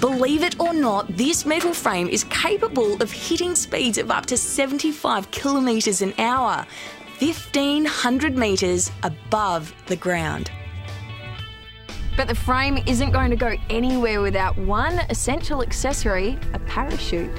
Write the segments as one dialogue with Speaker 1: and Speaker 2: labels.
Speaker 1: Believe it or not, this metal frame is capable of hitting speeds of up to 75 kilometres an hour, 1,500 metres above the ground. But the frame isn't going to go anywhere without one essential accessory, a parachute.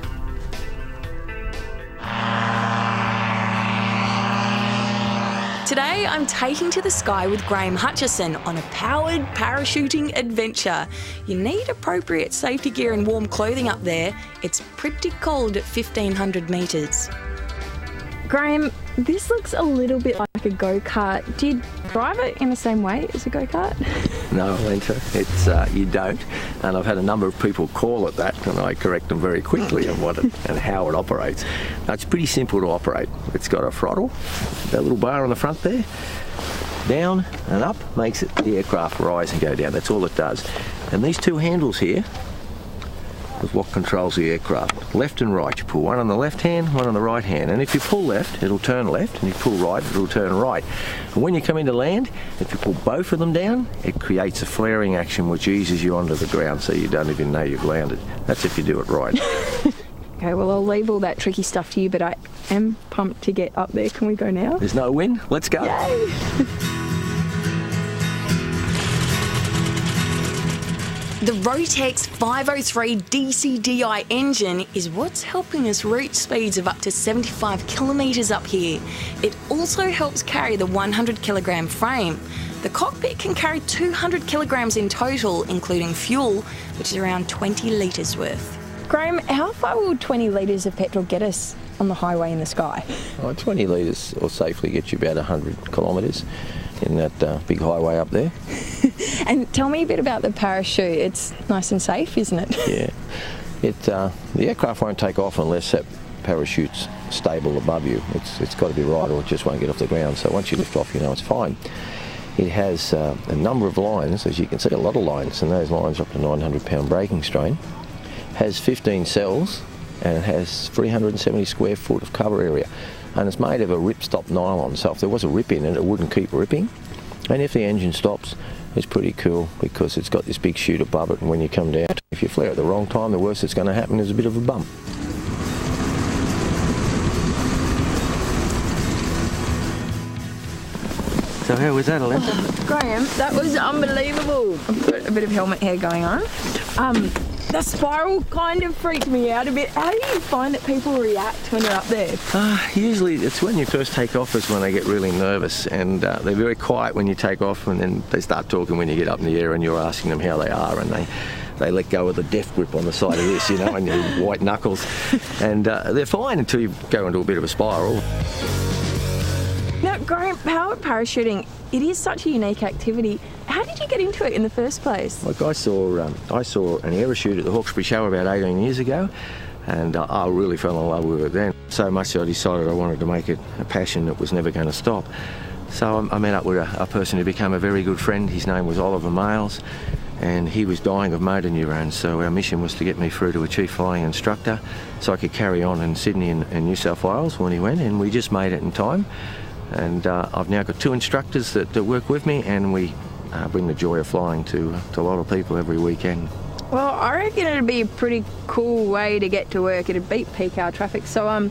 Speaker 1: Today, I'm taking to the sky with Graham Hutchison on a powered parachuting adventure. You need appropriate safety gear and warm clothing up there. It's pretty cold at 1,500 metres. Graham, this looks a little bit like a go-kart. Do you drive it in the same way as a go-kart?
Speaker 2: No, Linda, it's you don't. And I've had a number of people call it that, and I correct them very quickly on what it, and how it operates. Now, it's pretty simple to operate. It's got a throttle, that little bar on the front there, down and up makes it the aircraft rise and go down. That's all it does. And these two handles here is what controls the aircraft. Left and right. You pull one on the left hand, one on the right hand. And if you pull left, it'll turn left, and you pull right, it'll turn right. And when you come into land, if you pull both of them down, it creates a flaring action which eases you onto the ground so you don't even know you've landed. That's if you do it right.
Speaker 1: Okay, well, I'll leave all that tricky stuff to you, but I am pumped to get up there. Can we go now?
Speaker 2: There's no wind. Let's go.
Speaker 1: Yay! The Rotex 503 DCDI engine is what's helping us reach speeds of up to 75 kilometres up here. It also helps carry the 100 kilogram frame. The cockpit can carry 200 kilograms in total, including fuel, which is around 20 litres worth. Graham, how far will 20 litres of petrol get us on the highway in the sky?
Speaker 2: 20 litres will safely get you about 100 kilometres in that big highway up there.
Speaker 1: And tell me a bit about the parachute. It's nice and safe, isn't it?
Speaker 2: Yeah. The aircraft won't take off unless that parachute's stable above you. It's got to be right or it just won't get off the ground. So once you lift off, you know it's fine. It has a number of lines, as you can see, a lot of lines, and those lines are up to 900 pound braking strain. Has 15 cells and it has 370 square foot of cover area. And it's made of a ripstop nylon, so if there was a rip in it, it wouldn't keep ripping. And if the engine stops, it's pretty cool because it's got this big chute above it, and when you come down, if you flare at the wrong time, the worst that's going to happen is a bit of a bump. So how was that, Alexa?
Speaker 1: Graham, that was unbelievable. I've got a bit of helmet hair going on. The spiral kind of freaked me out a bit. How do you find that people react when you're up there?
Speaker 2: Usually it's when you first take off is when they get really nervous, and they're very quiet when you take off, and then they start talking when you get up in the air and you're asking them how they are, and they let go of the death grip on the side of this, you know, and your white knuckles. And they're fine until you go into a bit of a spiral.
Speaker 1: Now, Graham, powered parachuting, it is such a unique activity. How did you get into it in the first place?
Speaker 2: Like I saw an aeroshoot at the Hawkesbury Show about 18 years ago, and I really fell in love with it then. So much that I decided I wanted to make it a passion that was never going to stop. So I met up with a person who became a very good friend. His name was Oliver Males, and he was dying of motor neurons. So our mission was to get me through to a chief flying instructor so I could carry on in Sydney and New South Wales when he went, and we just made it in time. And I've now got 2 instructors that work with me, and we bring the joy of flying to a lot of people every weekend.
Speaker 1: Well, I reckon it'd be a pretty cool way to get to work. It'd beat peak hour traffic. So,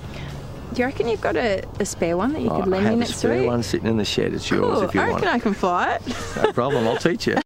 Speaker 1: do you reckon you've got a spare one that you could lend me next week?
Speaker 2: I have a spare one sitting in the shed. It's yours if you want.
Speaker 1: I reckon I can fly it.
Speaker 2: No problem, I'll teach you.